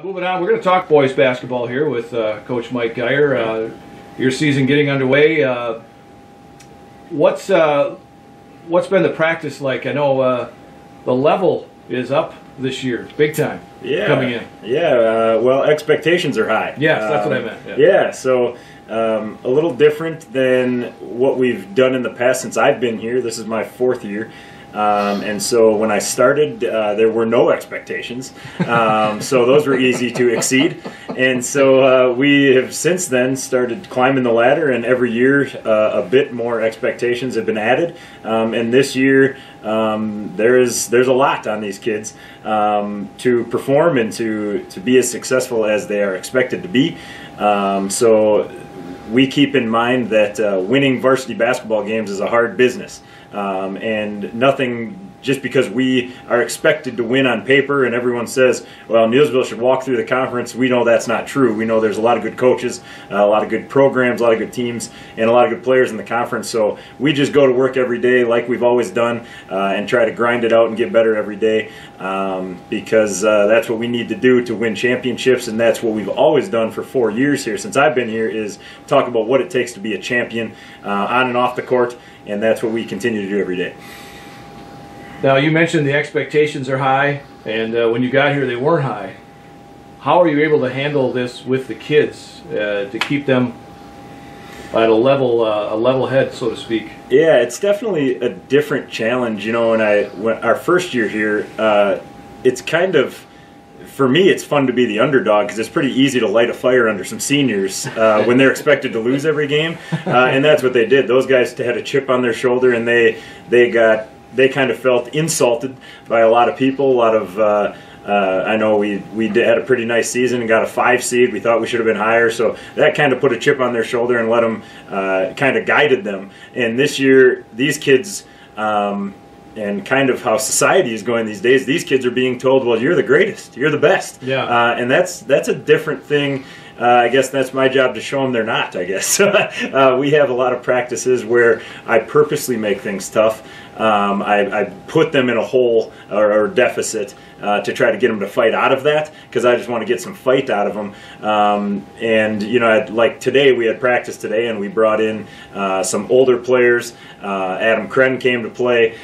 Moving on, we're going to talk boys basketball here with Coach Mike Gaier. Your season getting underway. What's been the practice like? I know the level is up this year, big time. Yeah, coming in. Yeah, well, expectations are high. Yes, that's what I meant. Yeah, so a little different than what we've done in the past since I've been here. This is my 4th year. And so when I started, there were no expectations, so those were easy to exceed. And so we have since then started climbing the ladder, and every year a bit more expectations have been added. And this year there's a lot on these kids to perform and to be as successful as they are expected to be. So we keep in mind that winning varsity basketball games is a hard business. And nothing, just because we are expected to win on paper and everyone says, well, Neillsville should walk through the conference, we know that's not true. We know there's a lot of good coaches, a lot of good programs, a lot of good teams, and a lot of good players in the conference. So we just go to work every day like we've always done and try to grind it out and get better every day because that's what we need to do to win championships, and that's what we've always done for 4 years here since I've been here, is talk about what it takes to be a champion on and off the court. And that's what we continue to do every day. Now, you mentioned the expectations are high, and when you got here they weren't high. How are you able to handle this with the kids to keep them at a level head, so to speak? Yeah, it's definitely a different challenge. You know, when our first year here, it's kind of, for me, it's fun to be the underdog because it's pretty easy to light a fire under some seniors when they're expected to lose every game, and that's what they did. Those guys had a chip on their shoulder, and they kind of felt insulted by a lot of people. A lot of I know we had a pretty nice season and got a 5 seed. We thought we should have been higher, so that kind of put a chip on their shoulder and let them kind of guided them. And this year, these kids. And kind of how society is going these days, these kids are being told, well, you're the greatest, you're the best. Yeah. And that's a different thing. I guess that's my job to show them they're not, I guess. We have a lot of practices where I purposely make things tough. I put them in a hole or deficit to try to get them to fight out of that, because I just want to get some fight out of them. And, you know, like today, we had practice today, and we brought in some older players. Adam Kren came to play.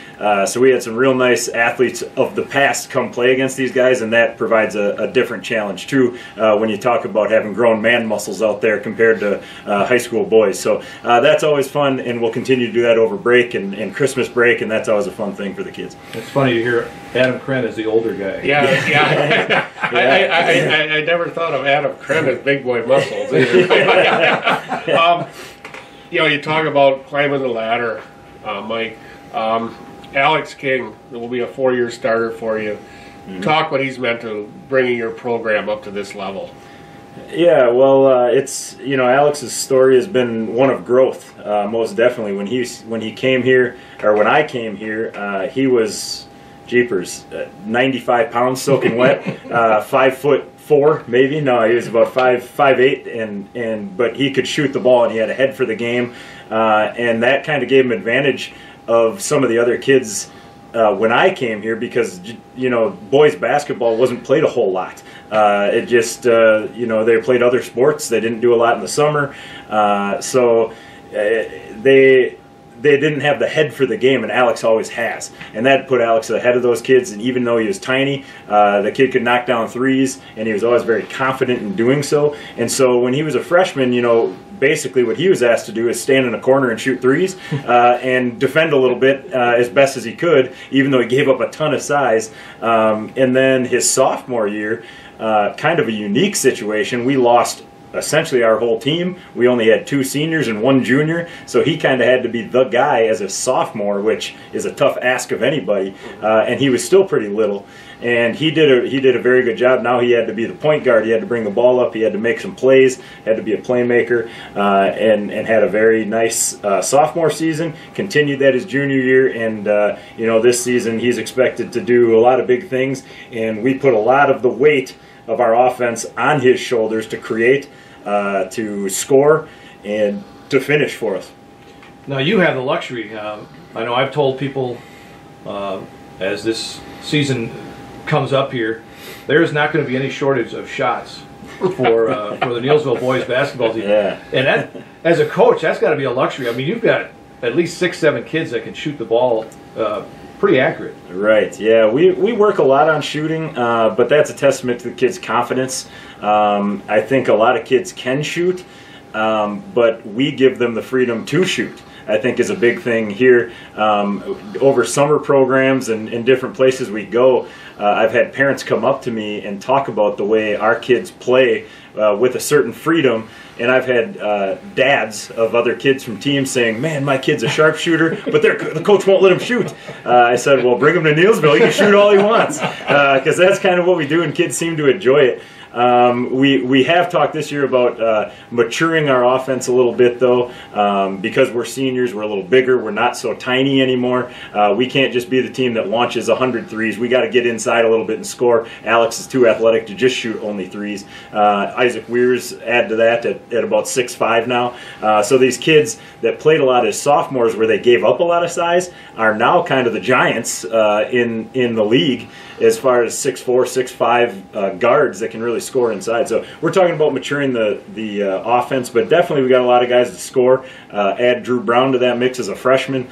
So we had some real nice athletes of the past come play against these guys, and that provides a different challenge, too, when you talk about having grown man muscles out there compared to high school boys. So that's always fun, and we'll continue to do that over break and Christmas break, and that's always a fun thing for the kids. It's funny to hear Adam Kren as the older guy. Yeah. I never thought of Adam Kren as big boy muscles either. You know, you talk about climbing the ladder, Mike. Alex King will be a 4-year starter for you. Mm-hmm. Talk what he's meant to bringing your program up to this level. Yeah, well, it's, you know, Alex's story has been one of growth, most definitely. When he came here, or when I came here, he was, jeepers, 95 pounds soaking wet, 5'4" maybe. No, he was about 5'8", but he could shoot the ball, and he had a head for the game, and that kind of gave him advantage of some of the other kids when I came here, because, you know, boys basketball wasn't played a whole lot. It just, you know, they played other sports. They didn't do a lot in the summer. So they didn't have the head for the game, and Alex always has. And that put Alex ahead of those kids, and even though he was tiny, the kid could knock down threes, and he was always very confident in doing so. And so when he was a freshman, you know, basically what he was asked to do is stand in a corner and shoot threes and defend a little bit as best as he could, even though he gave up a ton of size. And then his sophomore year, kind of a unique situation. We lost essentially our whole team. We only had 2 seniors and 1 junior, so he kind of had to be the guy as a sophomore, which is a tough ask of anybody. And he was still pretty little, and he did a very good job. Now he had to be the point guard. He had to bring the ball up. He had to make some plays. Had to be a playmaker, and had a very nice sophomore season. Continued that his junior year, and you know, this season he's expected to do a lot of big things. And we put a lot of the weight of our offense on his shoulders to create, to score, and to finish for us. Now you have the luxury. I know I've told people as this season comes up here, there's not going to be any shortage of shots for the Neillsville boys basketball team. Yeah. And that, as a coach, that's got to be a luxury. I mean, you've got at least 6, 7 kids that can shoot the ball pretty accurate. Right, yeah. We work a lot on shooting, but that's a testament to the kids' confidence. I think a lot of kids can shoot, but we give them the freedom to shoot. I think is a big thing here. Over summer programs and different places we go, I've had parents come up to me and talk about the way our kids play with a certain freedom, and I've had dads of other kids from teams saying, "Man, my kid's a sharpshooter, but the coach won't let him shoot." I said, "Well, bring him to Neillsville. He can shoot all he wants," because that's kind of what we do, and kids seem to enjoy it. We have talked this year about maturing our offense a little bit, though, because we're seniors, we're a little bigger, we're not so tiny anymore. We can't just be the team that launches 100 threes. We got to get inside a little bit and score. Alex is too athletic to just shoot only threes. Isaac Weir's add to that at about 6'5" now. So these kids that played a lot as sophomores where they gave up a lot of size are now kind of the giants in the league as far as 6'4", 6'5" guards that can really score inside. So we're talking about maturing the offense, but definitely we got a lot of guys to score. Add Drew Brown to that mix as a freshman.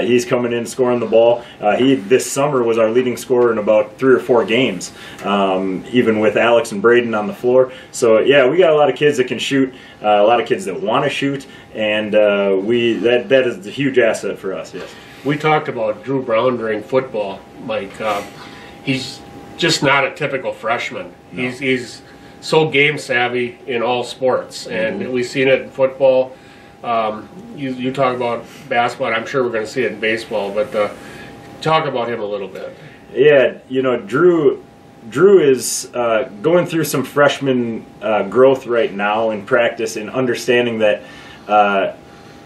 He's coming in scoring the ball. He this summer was our leading scorer in about 3 or 4 games, even with Alex and Braden on the floor. So yeah, we got a lot of kids that can shoot, a lot of kids that want to shoot, and that is a huge asset for us. Yes. We talked about Drew Brown during football, Mike. He's just not a typical freshman. No. He's so game savvy in all sports, and we've seen it in football. You talk about basketball, and I'm sure we're going to see it in baseball, but talk about him a little bit. Yeah, Drew is going through some freshman growth right now in practice and understanding that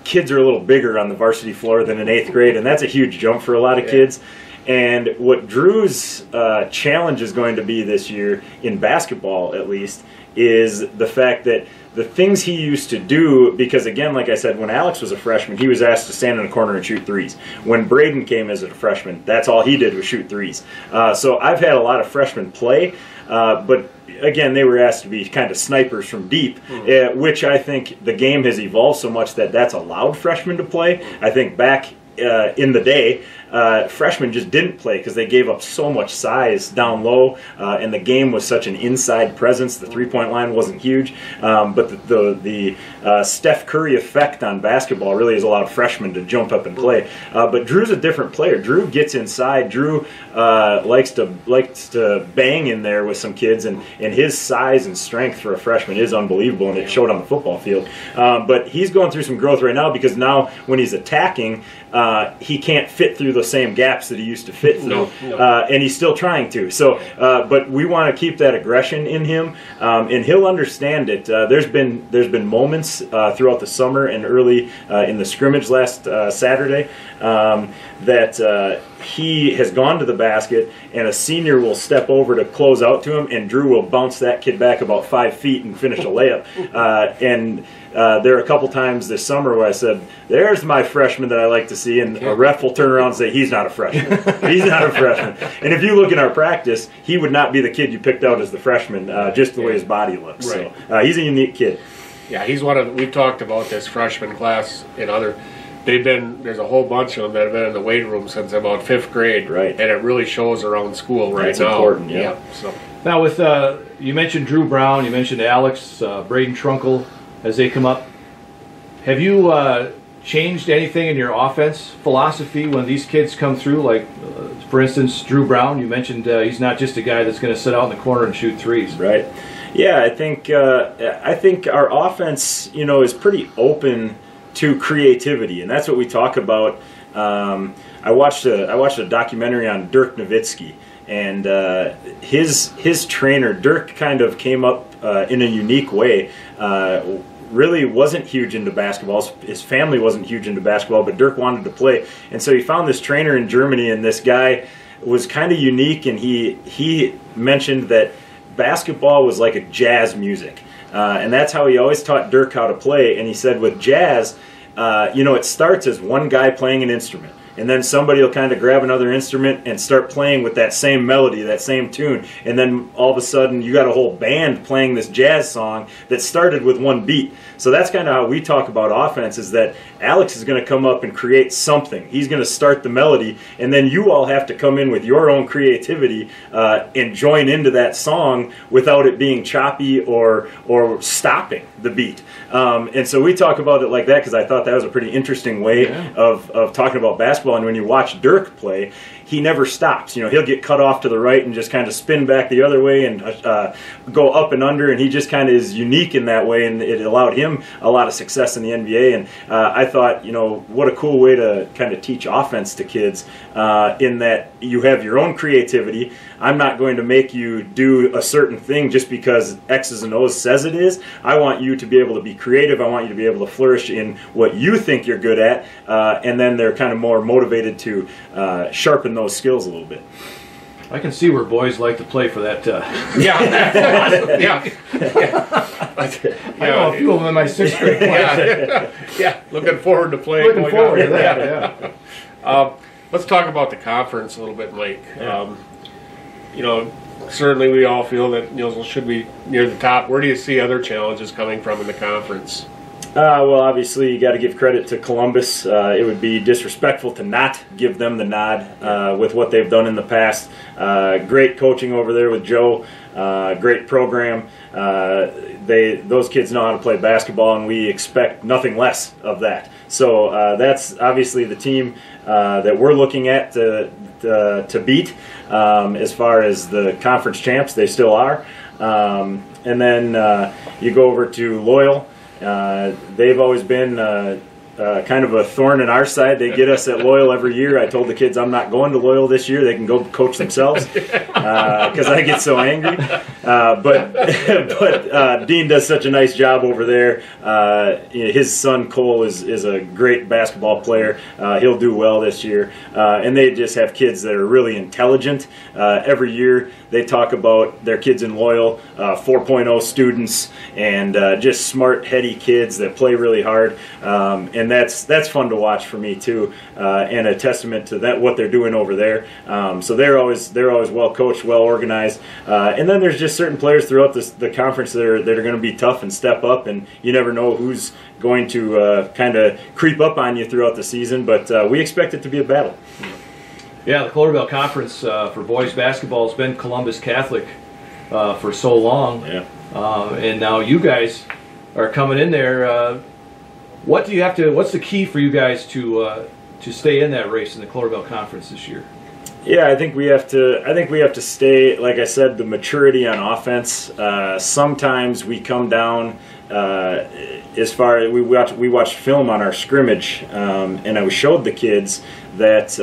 kids are a little bigger on the varsity floor than in 8th grade, and that's a huge jump for a lot of kids. And what Drew's challenge is going to be this year, in basketball at least, is the fact that the things he used to do, because again, like I said, when Alex was a freshman, he was asked to stand in a corner and shoot threes. When Braden came as a freshman, that's all he did was shoot threes. So I've had a lot of freshmen play, but again, they were asked to be kind of snipers from deep, which I think the game has evolved so much that that's allowed freshmen to play. I think back in the day, freshmen just didn't play because they gave up so much size down low, and the game was such an inside presence. The three-point line wasn't huge, but the Steph Curry effect on basketball really has allowed freshmen to jump up and play. But Drew's a different player. Drew gets inside. Drew likes to bang in there with some kids, and his size and strength for a freshman is unbelievable, and it showed on the football field. But he's going through some growth right now because now when he's attacking, he can't fit through the same gaps that he used to fit through, and he's still trying to. So, but we want to keep that aggression in him, and he'll understand it. There's been moments throughout the summer and early in the scrimmage last Saturday that he has gone to the basket, and a senior will step over to close out to him, and Drew will bounce that kid back about 5 feet and finish a layup. There are a couple times this summer where I said, "There's my freshman that I like to see," and a ref will turn around and say, "He's not a freshman. He's not a freshman." And if you look in our practice, he would not be the kid you picked out as the freshman, just the way his body looks. Right. So he's a unique kid. Yeah, he's one of. We've talked about this freshman class in other. There's a whole bunch of them that have been in the weight room since about 5th grade, right? And it really shows around school right now. That's important, yeah. So now with you mentioned Drew Brown, you mentioned Alex, Braden Trunkle as they come up. Have you changed anything in your offense philosophy when these kids come through? Like, for instance, Drew Brown, you mentioned he's not just a guy that's going to sit out in the corner and shoot threes. Right. Yeah, I think our offense, is pretty open to creativity, and that's what we talk about. I watched a documentary on Dirk Nowitzki, and his trainer Dirk kind of came up in a unique way. Really wasn't huge into basketball. His family wasn't huge into basketball, but Dirk wanted to play, and so he found this trainer in Germany, and this guy was kind of unique, and he mentioned that basketball was like a jazz music. And that's how he always taught Dirk how to play. And he said with jazz, it starts as one guy playing an instrument. and then somebody will kind of grab another instrument and start playing with that same melody, that same tune, and then all of a sudden you got a whole band playing this jazz song that started with one beat. So that's kind of how we talk about offense, is that Alex is going to come up and create something. He's going to start the melody, and then you all have to come in with your own creativity and join into that song without it being choppy or stopping the beat. And so we talk about it like that because I thought that was a pretty interesting way of talking about basketball. And when you watch Dirk play, he never stops. You know, he'll get cut off to the right and just kind of spin back the other way and go up and under, and he just kind of is unique in that way, and it allowed him a lot of success in the NBA. And I thought, you know, what a cool way to kind of teach offense to kids, in that you have your own creativity. I'm not going to make you do a certain thing just because X's and O's says it is. I want you to be able to be creative. I want you to be able to flourish in what you think you're good at, and then they're kind of more motivated to sharpen those skills a little bit. I can see where boys like to play for that. Yeah. I know a few of them in my 6th grade class. Yeah. Looking forward to playing. Looking forward to that. Yeah. Let's talk about the conference a little bit, Mike. You know, certainly we all feel that Neillsville should be near the top. Where do you see other challenges coming from in the conference? Well, obviously, you got to give credit to Columbus. It would be disrespectful to not give them the nod with what they've done in the past. Great coaching over there with Joe. Great program. Those kids know how to play basketball, and we expect nothing less of that. So that's obviously the team that we're looking at to beat. As far as the conference champs, they still are. And then you go over to Loyal. They've always been kind of a thorn in our side. They get us at Loyal every year. I told the kids I'm not going to Loyal this year. They can go coach themselves because I get so angry. But Dean does such a nice job over there. His son Cole is a great basketball player. He'll do well this year. And they just have kids that are really intelligent. Every year they talk about their kids in Loyal, 4.0 students, and just smart, heady kids that play really hard. And that's fun to watch for me too, and a testament to that what they're doing over there. So they're always well coached, well organized, and then there's just certain players throughout the conference that are going to be tough and step up, and you never know who's going to kind of creep up on you throughout the season. But we expect it to be a battle. Yeah, the Color Belt Conference for boys basketball has been Columbus Catholic for so long, and now you guys are coming in there. What do you have to? What's the key for you guys to stay in that race in the Color Belt Conference this year? Yeah, I think we have to stay. Like I said, the maturity on offense. Sometimes we come down as far as we watched film on our scrimmage, and I showed the kids that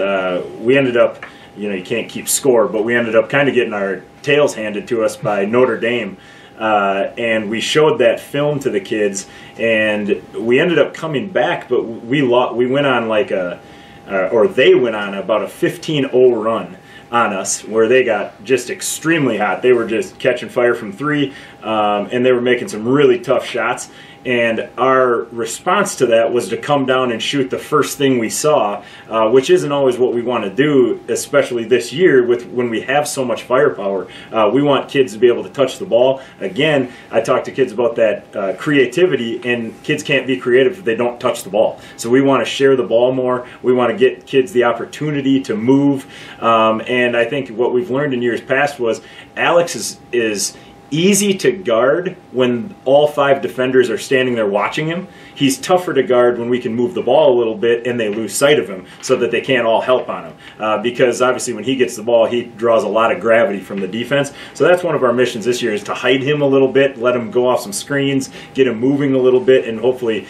we ended up. You know, you can't keep score, but we ended up kind of getting our tails handed to us by Notre Dame. And we showed that film to the kids, and we ended up coming back, but we went on they went on about a 15-0 run on us, where they got just extremely hot. They were just catching fire from three, and they were making some really tough shots. And our response to that was to come down and shoot the first thing we saw, which isn't always what we want to do, especially this year when we have so much firepower. We want kids to be able to touch the ball. Again, I talk to kids about that creativity, and kids can't be creative if they don't touch the ball. So we want to share the ball more. We want to get kids the opportunity to move. And I think what we've learned in years past was Alex is easy to guard when all 5 defenders are standing there watching him. He's tougher to guard when we can move the ball a little bit and they lose sight of him so that they can't all help on him. Because obviously when he gets the ball, he draws a lot of gravity from the defense. So that's one of our missions this year, is to hide him a little bit, let him go off some screens, get him moving a little bit, and hopefully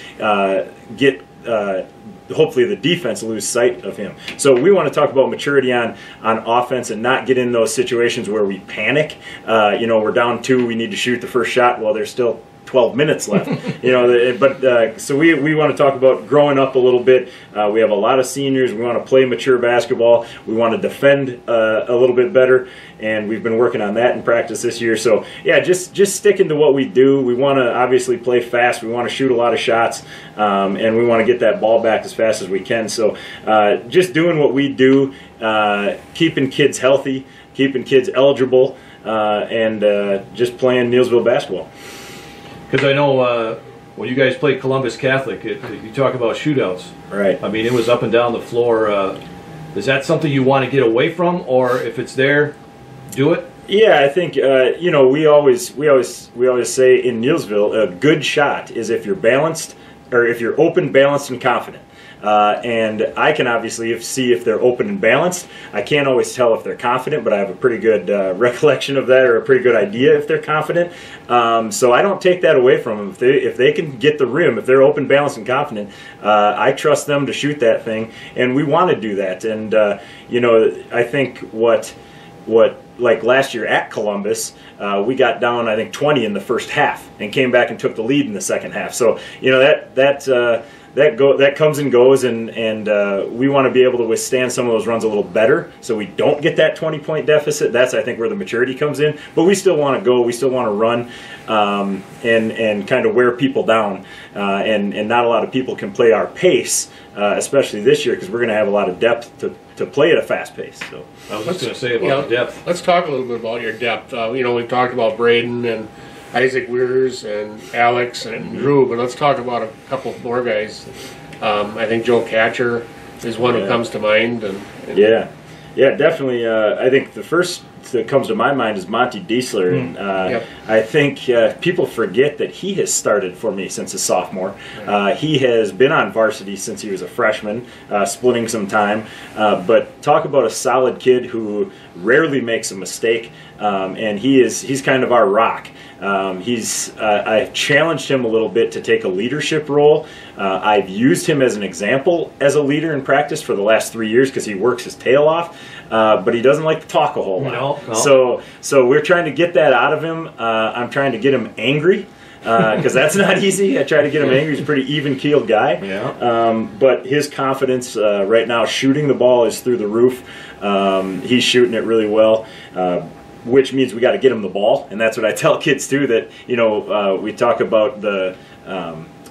hopefully the defense lose sight of him. So we want to talk about maturity on offense and not get in those situations where we panic. We're down 2, we need to shoot the first shot while there's still 12 minutes left. So we want to talk about growing up a little bit. We have a lot of seniors. We want to play mature basketball. We want to defend a little bit better, and we've been working on that in practice this year. So yeah, just sticking to what we do. We want to obviously play fast. We want to shoot a lot of shots, and we want to get that ball back as fast as we can. So just doing what we do, keeping kids healthy, keeping kids eligible, and just playing Neillsville basketball. Because I know when you guys played Columbus Catholic, you talk about shootouts. Right. I mean, it was up and down the floor. Is that something you want to get away from, or if it's there, do it? Yeah, I think we always say in Neillsville, a good shot is if you're balanced, or if you're open, balanced, and confident. And I can obviously see if they're open and balanced. I can't always tell if they're confident, but I have a pretty good recollection of that, or a pretty good idea if they're confident. So I don't take that away from them. If they can get the rim, if they're open, balanced, and confident, I trust them to shoot that thing, and we want to do that. And I think what like last year at Columbus, we got down, I think, 20 in the first half and came back and took the lead in the second half. So that comes and goes, and we want to be able to withstand some of those runs a little better, so we don't get that 20-point deficit. That's, I think, where the maturity comes in. But we still want to go. We still want to run, and kind of wear people down. And not a lot of people can play our pace, especially this year, because we're going to have a lot of depth to play at a fast pace. So I was just going to say about the depth. Let's talk a little bit about your depth. We've talked about Braden and Isaac Weirs and Alex and Drew, but let's talk about a couple more guys. I think Joe Catcher is one who comes to mind. Yeah, definitely. I think the first that comes to my mind is Monty Destler, and I think people forget that he has started for me since a sophomore. He has been on varsity since he was a freshman, splitting some time. But talk about a solid kid who rarely makes a mistake, and he's kind of our rock. I've challenged him a little bit to take a leadership role. I've used him as an example as a leader in practice for the last 3 years because he works his tail off, but he doesn't like to talk a whole lot. No. So we're trying to get that out of him. I'm trying to get him angry, because that's not easy. I try to get him angry. He's a pretty even-keeled guy. Yeah. But his confidence right now shooting the ball is through the roof. He's shooting it really well. Which means we got to get them the ball, and that's what I tell kids too. That we talk about the.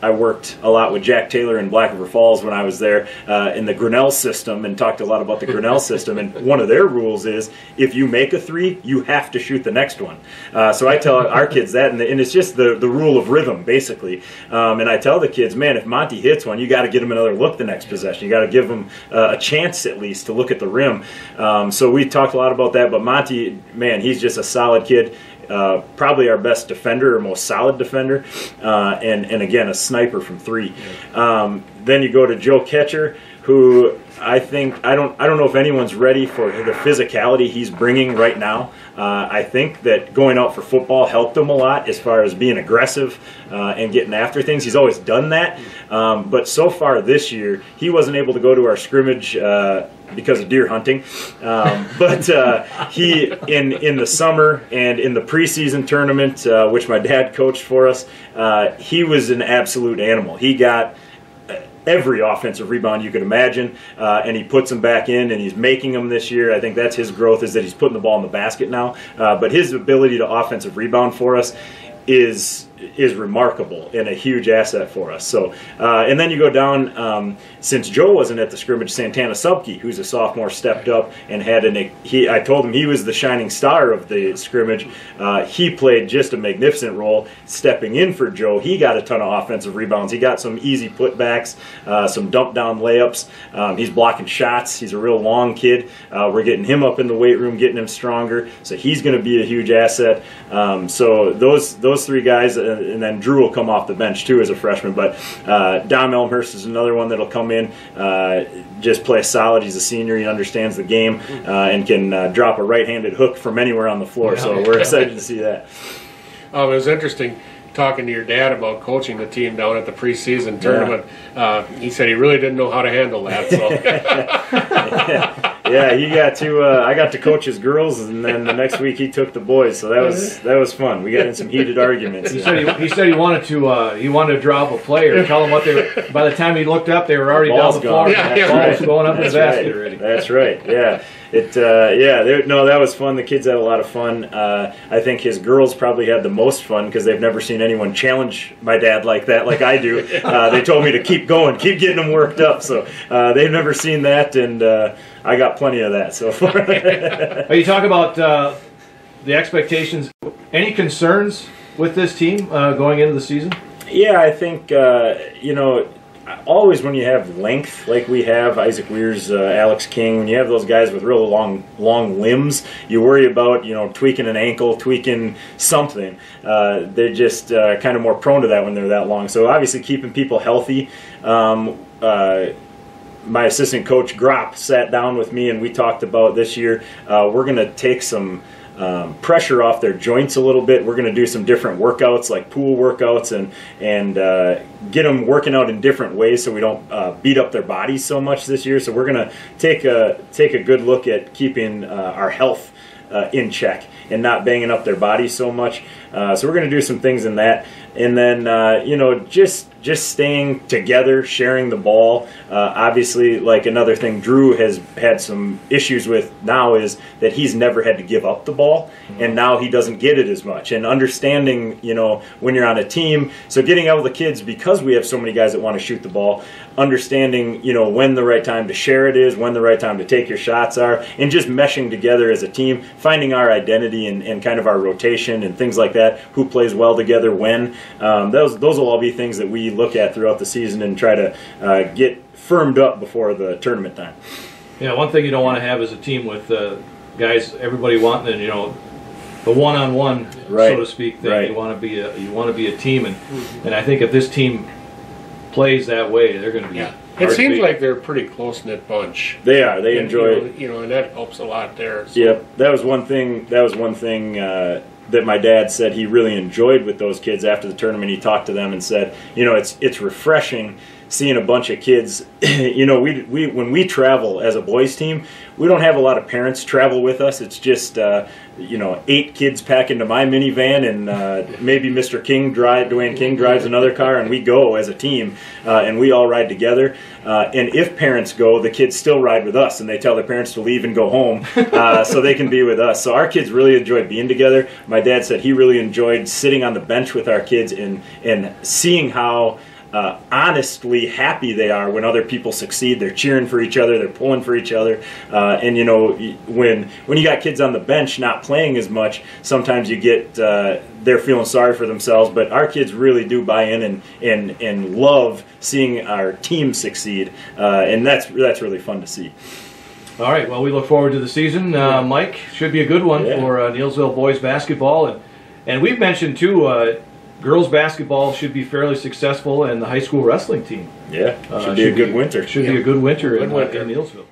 I worked a lot with Jack Taylor in Black River Falls when I was there in the Grinnell system, and talked a lot about the Grinnell system. And one of their rules is if you make a three, you have to shoot the next one. So I tell our kids that, and it's just the rule of rhythm, basically. And I tell the kids, man, if Monty hits one, you got to give him another look the next possession. You got to give him a chance at least to look at the rim. So we talked a lot about that. But Monty, man, he's just a solid kid. Probably our best defender, or most solid defender, and again a sniper from three. Then you go to Joe Catcher, who I don't know if anyone's ready for the physicality he's bringing right now. I think that going out for football helped him a lot as far as being aggressive and getting after things. He's always done that, but so far this year he wasn't able to go to our scrimmage because of deer hunting. But he in the summer and in the preseason tournament, which my dad coached for us, he was an absolute animal. He got every offensive rebound you could imagine, and he puts them back in, and he's making them this year. I think that's his growth, is that he's putting the ball in the basket now. But his ability to offensive rebound for us is remarkable and a huge asset for us. So, and then you go down, since Joe wasn't at the scrimmage, Santana Subke, who's a sophomore, stepped up and had I told him he was the shining star of the scrimmage. He played just a magnificent role stepping in for Joe. He got a ton of offensive rebounds. He got some easy putbacks, some dump down layups. He's blocking shots. He's a real long kid. We're getting him up in the weight room, getting him stronger. So he's going to be a huge asset. So those three guys, and then Drew will come off the bench too as a freshman. But Dom Elmhurst is another one that'll come in, just play solid. He's a senior. He understands the game, and can drop a right-handed hook from anywhere on the floor. So we're excited to see that. It was interesting talking to your dad about coaching the team down at the preseason tournament. He said he really didn't know how to handle that. So. Yeah, he got to. I got to coach his girls, and then the next week he took the boys. So that was fun. We got in some heated arguments. He said he wanted to draw up a play or tell them what they were. By the time he looked up, they were already down the floor. Yeah, ball was going up in the basket already. That's right. Yeah. That was fun. The kids had a lot of fun. I think his girls probably had the most fun because they've never seen anyone challenge my dad like that, like I do. They told me to keep going, keep getting them worked up. So they've never seen that, and I got plenty of that so far. You talk about the expectations. Any concerns with this team going into the season? Yeah, I think always when you have length like we have, Isaac Weir's, Alex King, when you have those guys with real long limbs, you worry about tweaking an ankle, tweaking something. They're just kind of more prone to that when they're that long. So obviously keeping people healthy. My assistant coach Gropp sat down with me and we talked about this year. We're going to take some pressure off their joints a little bit. We're going to do some different workouts, like pool workouts, and get them working out in different ways so we don't beat up their bodies so much this year. So we're going to take a good look at keeping our health in check and not banging up their bodies so much. So we're going to do some things in that. And then, just staying together, sharing the ball. Obviously, like another thing Drew has had some issues with now is that he's never had to give up the ball, and now he doesn't get it as much. And understanding, when you're on a team, so getting out with the kids, because we have so many guys that want to shoot the ball, understanding, when the right time to share it is, when the right time to take your shots are, and just meshing together as a team, finding our identity and kind of our rotation and things like that, who plays well together when. Those will all be things that we look at throughout the season and try to get firmed up before the tournament time. Yeah, one thing you don't want to have is a team with guys, everybody wanting, the one-on-one, right, so to speak. Thing. Right. You want to be a team, and I think if this team plays that way, they're going to be. Yeah. It seems like they're a pretty close-knit bunch. They are. They enjoy it. And that helps a lot there. So. Yep. That was one thing. That my dad said he really enjoyed with those kids after the tournament. He talked to them and said, it's refreshing seeing a bunch of kids. We when we travel as a boys team, we don't have a lot of parents travel with us. It's just 8 kids pack into my minivan, and maybe Mr. King Dwayne King drives another car, and we go as a team, and we all ride together. And if parents go, the kids still ride with us, and they tell their parents to leave and go home so they can be with us. So our kids really enjoy being together. My dad said he really enjoyed sitting on the bench with our kids and seeing how honestly happy they are when other people succeed. They're cheering for each other, they're pulling for each other, and when you got kids on the bench not playing as much, sometimes you get they're feeling sorry for themselves, but our kids really do buy in and love seeing our team succeed, and that's really fun to see. All right, well, we look forward to the season. Mike, should be a good one for Neillsville boys basketball, and we've mentioned too, girls basketball should be fairly successful, and the high school wrestling team. Yeah, should be a good winter. Should be a good winter in Neillsville.